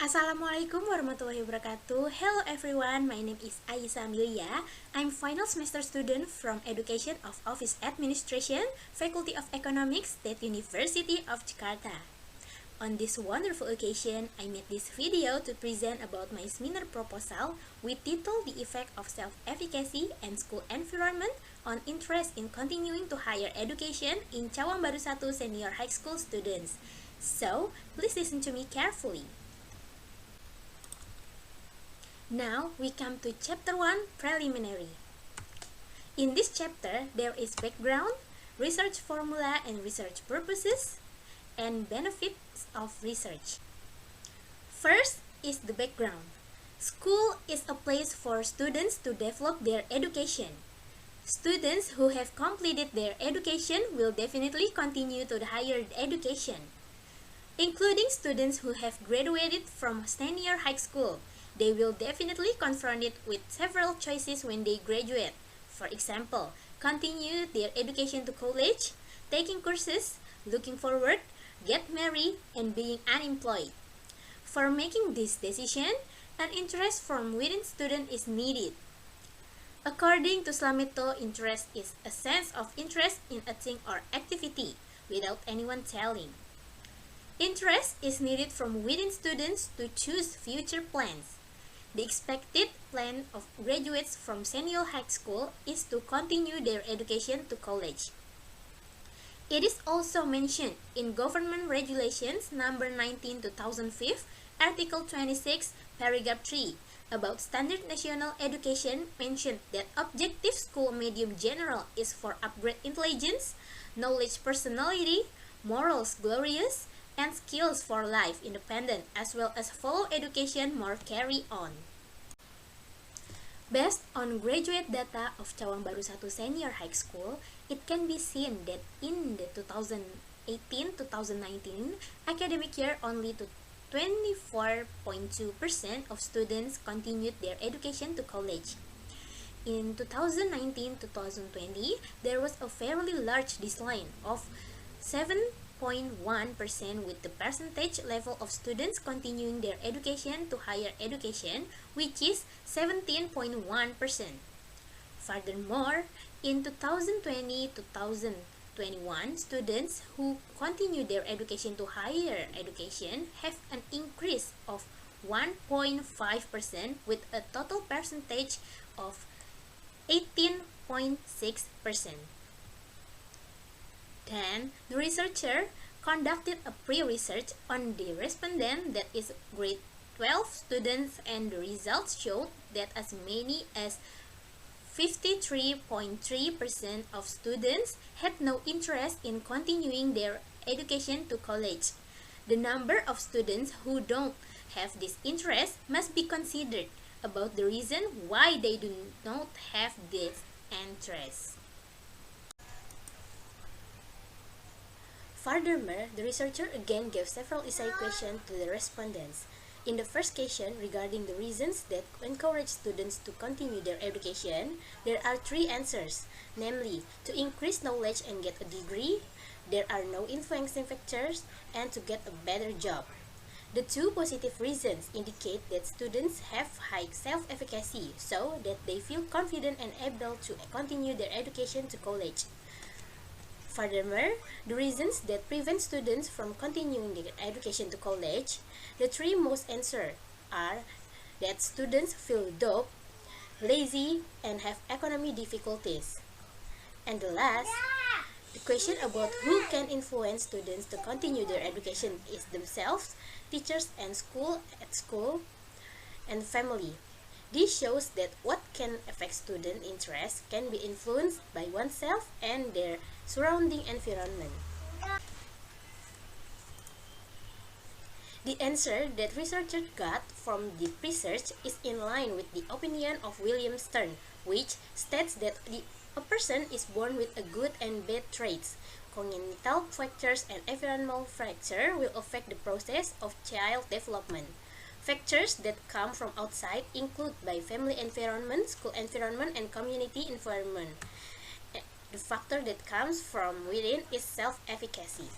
Assalamualaikum warahmatullahi wabarakatuh. Hello everyone, my name is Aisah Amilia. I'm final semester student from Education of Office Administration, Faculty of Economics, State University of Jakarta. On this wonderful occasion, I made this video to present about my seminar proposal with title The Effect of Self-Efficacy and School Environment on Interest in Continuing to Higher Education in Cawang Baru 1 Senior High School Students. So, please listen to me carefully. Now, we come to Chapter 1, Preliminary. In this chapter, there is background, research formula and research purposes, and benefits of research. First is the background. School is a place for students to develop their education. Students who have completed their education will definitely continue to the higher education. Including students who have graduated from senior high school, they will definitely confronted with several choices when they graduate. For example, continue their education to college, taking courses, looking for work, get married, and being unemployed. For making this decision, an interest from within student is needed. According to Slameto, interest is a sense of interest in a thing or activity without anyone telling. Interest is needed from within students to choose future plans. The expected plan of graduates from senior high school is to continue their education to college. It is also mentioned in Government Regulations Number 19/2005, Article 26, Paragraph 3, about Standard National Education mentioned that objective school medium general is for upgrade intelligence, knowledge personality, morals glorious, and skills for life independent, as well as follow education more carry on. Based on graduate data of Cawang Baru 1 Senior High School, it can be seen that in the 2018-2019 academic year, only 24.2% of students continued their education to college. In 2019-2020, there was a fairly large decline of 7.1% with the percentage level of students continuing their education to higher education, which is 17.1%. Furthermore, in 2020-2021, students who continue their education to higher education have an increase of 1.5% with a total percentage of 18.6%. Then, the researcher conducted a pre-research on the respondent, that is grade 12 students, and the results showed that as many as 53.3% of students had no interest in continuing their education to college. The number of students who don't have this interest must be considered about the reason why they do not have this interest. Furthermore, the researcher again gave several essay questions to the respondents. In the first question, regarding the reasons that encourage students to continue their education, there are 3 answers, namely, to increase knowledge and get a degree, there are no influencing factors, and to get a better job. The 2 positive reasons indicate that students have high self-efficacy, so that they feel confident and able to continue their education to college. Furthermore, the reasons that prevent students from continuing their education to college, the 3 most answers are that students feel dope, lazy, and have economic difficulties. And the last, the question about who can influence students to continue their education is themselves, teachers and school, and family. This shows that what can affect student interest can be influenced by oneself and their surrounding environment. The answer that researchers got from the research is in line with the opinion of William Stern, which states that a person is born with a good and bad traits. Congenital factors and environmental factors will affect the process of child development. Factors that come from outside include by family environment, school environment, and community environment. The factor that comes from within is self-efficacy.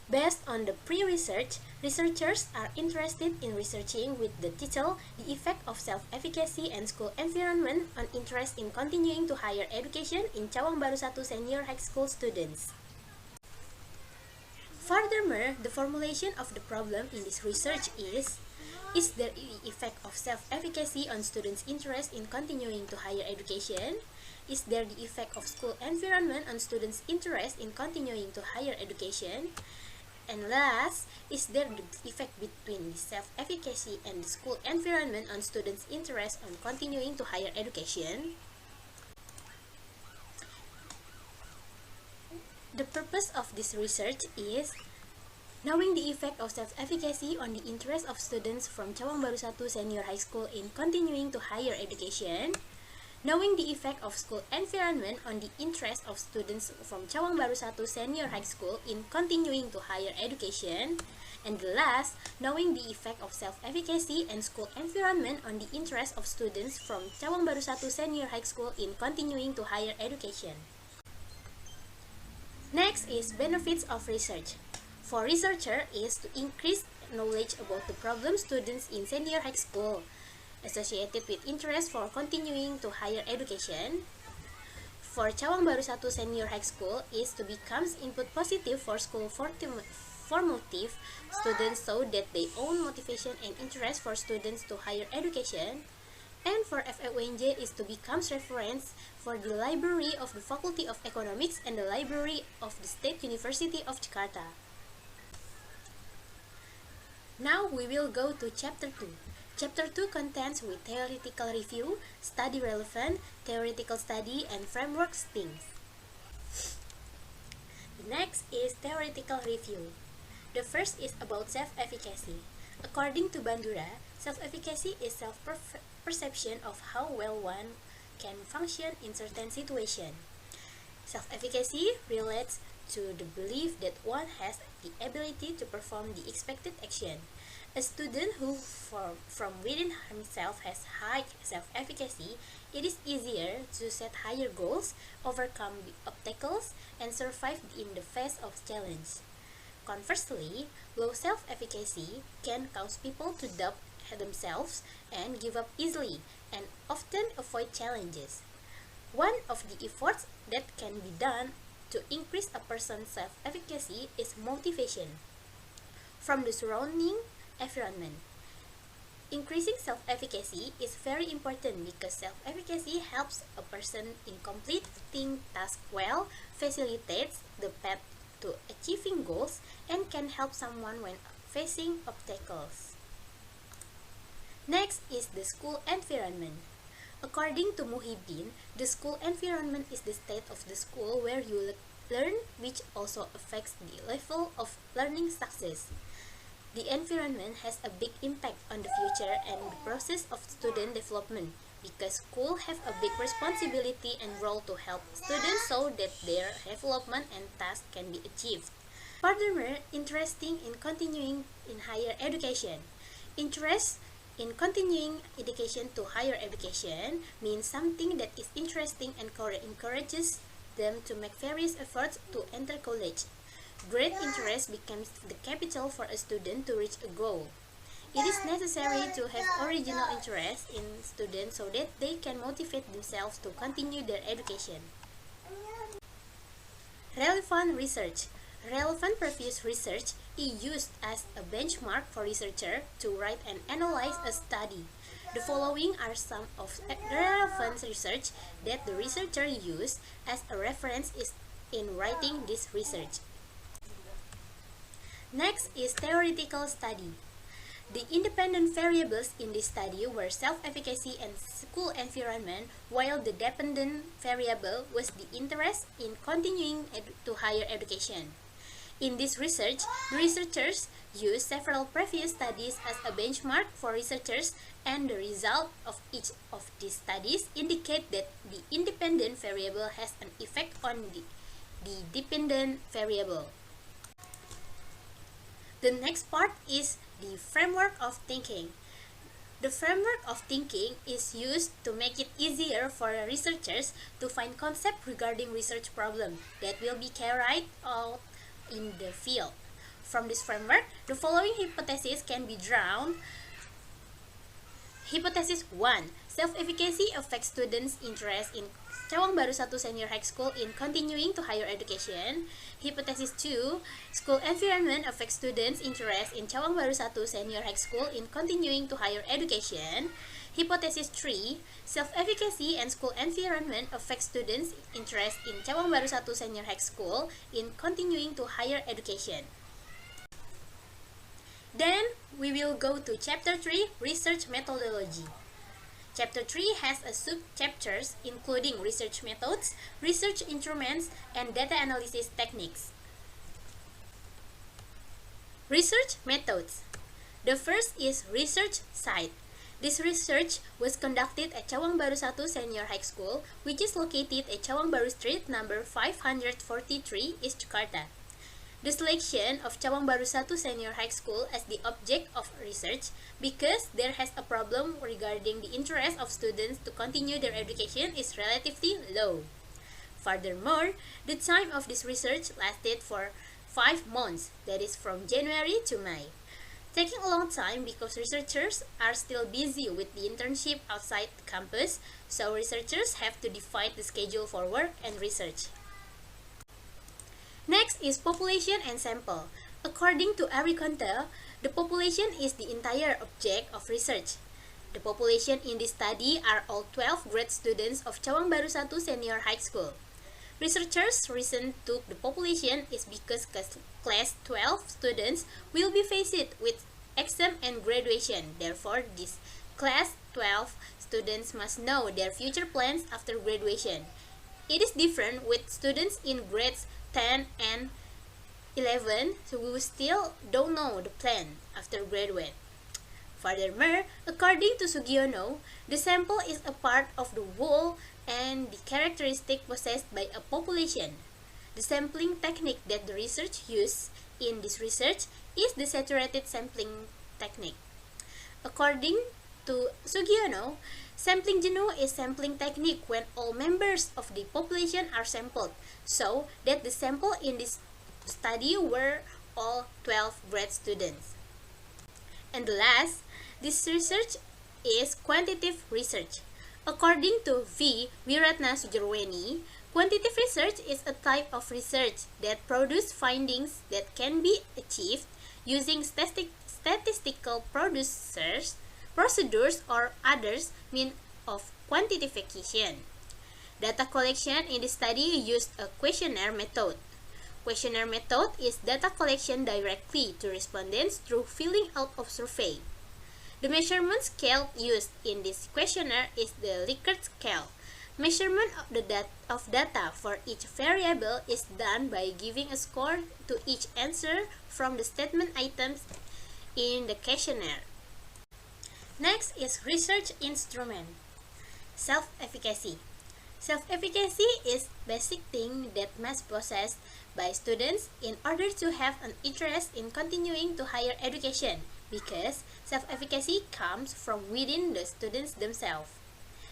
Based on the pre-research, Researchers are interested in researching with the title The Effect of Self-Efficacy and School Environment on Interest in Continuing to Higher Education in Cawang Baru 1 Senior High School Students. Furthermore, the formulation of the problem in this research is there the effect of self-efficacy on students' interest in continuing to higher education? Is there the effect of school environment on students' interest in continuing to higher education? And last, is there the effect between the self-efficacy and the school environment on students' interest on continuing to higher education? The purpose of this research is knowing the effect of self-efficacy on the interest of students from Cawang Baru 1 Senior High School in continuing to higher education, knowing the effect of school environment on the interest of students from Cawang Baru 1 Senior High School in continuing to higher education, and the last, knowing the effect of self-efficacy and school environment on the interest of students from Cawang Baru 1 Senior High School in continuing to higher education. Next is benefits of research. For researcher is to increase knowledge about the problem students in senior high school associated with interest for continuing to higher education. For Cawang Baru 1 Senior High School is to become input positive for school formative students so that they own motivation and interest for students to higher education. And for FEUNJ is to become reference for the library of the Faculty of Economics and the library of the State University of Jakarta. Now we will go to Chapter 2. Chapter 2 contains with theoretical review, study relevant, theoretical study, and framework things. The next is theoretical review. The first is about self-efficacy. According to Bandura, self-efficacy is self-perception of how well one can function in certain situation. Self-efficacy relates to the belief that one has the ability to perform the expected action. A student who from within himself has high self-efficacy, it is easier to set higher goals, overcome obstacles, and survive in the face of challenge. Conversely, low self-efficacy can cause people to doubt themselves and give up easily, and often avoid challenges. One of the efforts that can be done to increase a person's self-efficacy is motivation from the surrounding environment. Increasing self-efficacy is very important because self-efficacy helps a person in completing tasks well, facilitates the path to achieving goals, and can help someone when facing obstacles. Next is the school environment. According to Muhyiddin, the school environment is the state of the school where you learn, which also affects the level of learning success. The environment has a big impact on the future and the process of student development because schools have a big responsibility and role to help students so that their development and tasks can be achieved. Furthermore, interesting in continuing in higher education. Interest in continuing education to higher education means something that is interesting and encourages them to make various efforts to enter college. Great interest becomes the capital for a student to reach a goal. It is necessary to have original interest in students so that they can motivate themselves to continue their education. Relevant research. Relevant previous research is used as a benchmark for researcher to write and analyze a study. The following are some of the relevant research that the researcher used as a reference in writing this research. Next is theoretical study. The independent variables in this study were self-efficacy and school environment, while the dependent variable was the interest in continuing to higher education. In this research, the researchers used several previous studies as a benchmark for researchers, and the result of each of these studies indicate that the independent variable has an effect on the dependent variable. The next part is the framework of thinking. The framework of thinking is used to make it easier for researchers to find concepts regarding research problems that will be carried out in the field. From this framework, the following hypotheses can be drawn. Hypothesis 1. Self-efficacy affects students' interest in Cawang Baru 1 Senior High School in continuing to higher education. Hypothesis 2. School environment affects students' interest in Cawang Baru 1 Senior High School in continuing to higher education. Hypothesis 3. Self-efficacy and school environment affects students' interest in Cawang Baru 1 Senior High School in continuing to higher education. Then, we will go to Chapter 3, Research Methodology. Chapter 3 has a sub-chapters including research methods, research instruments, and data analysis techniques. Research methods. The first is research site. This research was conducted at Cawang Baru 1 Senior High School, which is located at Cawang Baru Street number 543, East Jakarta. The selection of Cawang Baru 1 Senior High School as the object of research because there has a problem regarding the interest of students to continue their education is relatively low. Furthermore, the time of this research lasted for 5 months, that is from January to May. Taking a long time because researchers are still busy with the internship outside the campus, so researchers have to divide the schedule for work and research. Next is population and sample. According to Arikonta, the population is the entire object of research. The population in this study are all 12 grade students of Cawang Baru 1 Senior High School. Researchers' reason took the population is because class 12 students will be faced with exam and graduation. Therefore, these class 12 students must know their future plans after graduation. It is different with students in grades 10 and 11, so we still don't know the plan after graduate. Furthermore, according to Sugiono, the sample is a part of the whole and the characteristic possessed by a population. The sampling technique that the research used in this research is the saturated sampling technique. According to Sugiono, sampling genu is sampling technique when all members of the population are sampled, so that the sample in this study were all 12 grade students. And the last, this research is quantitative research. According to V. Wiratna Sujarweni, quantitative research is a type of research that produces findings that can be achieved using statistical procedures or others means of quantification. Data collection in the study used a questionnaire method. Questionnaire method is data collection directly to respondents through filling out of survey. The measurement scale used in this questionnaire is the Likert scale. Measurement of data for each variable is done by giving a score to each answer from the statement items in the questionnaire. Next is research instrument. Self-efficacy. Self-efficacy is basic thing that must possessed by students in order to have an interest in continuing to higher education because self-efficacy comes from within the students themselves.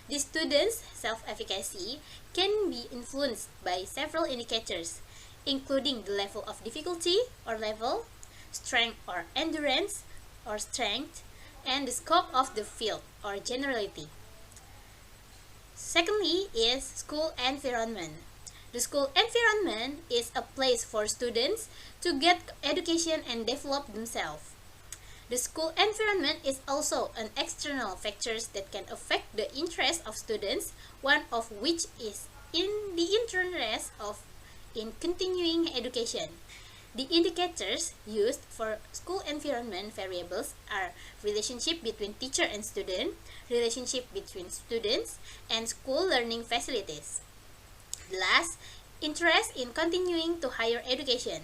The students' self-efficacy can be influenced by several indicators, including the level of difficulty or level, strength or endurance or strength, and the scope of the field or generality. Secondly is school environment. The school environment is a place for students to get education and develop themselves. The school environment is also an external factors that can affect the interest of students, one of which is in the interest of in continuing education. The indicators used for school environment variables are relationship between teacher and student, relationship between students, and school learning facilities. Last, interest in continuing to higher education.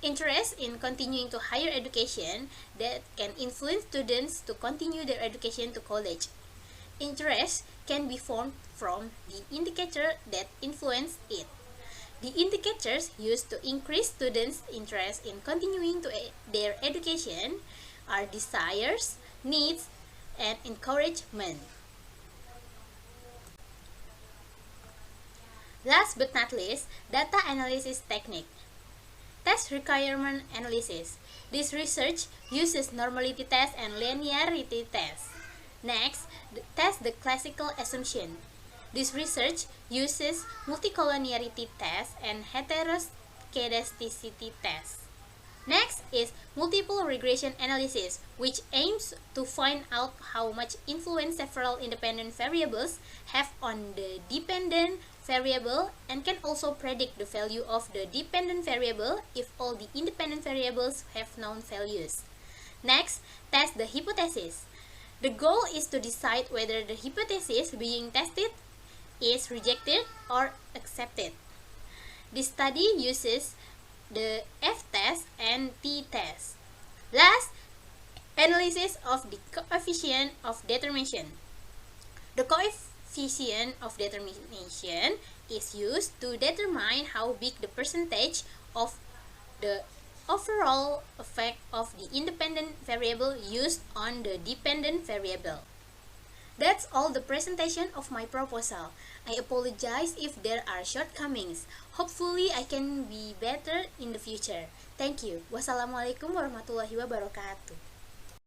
Interest in continuing to higher education that can influence students to continue their education to college. Interest can be formed from the indicator that influence it. The indicators used to increase students' interest in continuing to their education are desires, needs, and encouragement. Last but not least, data analysis technique. Test requirement analysis. This research uses normality test and linearity test. Next, test the classical assumption. This research uses multicollinearity test and heteroscedasticity test. Next is multiple regression analysis, which aims to find out how much influence several independent variables have on the dependent variable and can also predict the value of the dependent variable if all the independent variables have known values. Next, test the hypothesis. The goal is to decide whether the hypothesis being tested is rejected or accepted. This study uses the F-test and T-test. Last, analysis of the coefficient of determination. The coefficient of determination is used to determine how big the percentage of the overall effect of the independent variable used on the dependent variable. That's all the presentation of my proposal. I apologize if there are shortcomings. Hopefully I can be better in the future. Thank you. Wassalamualaikum warahmatullahi wabarakatuh.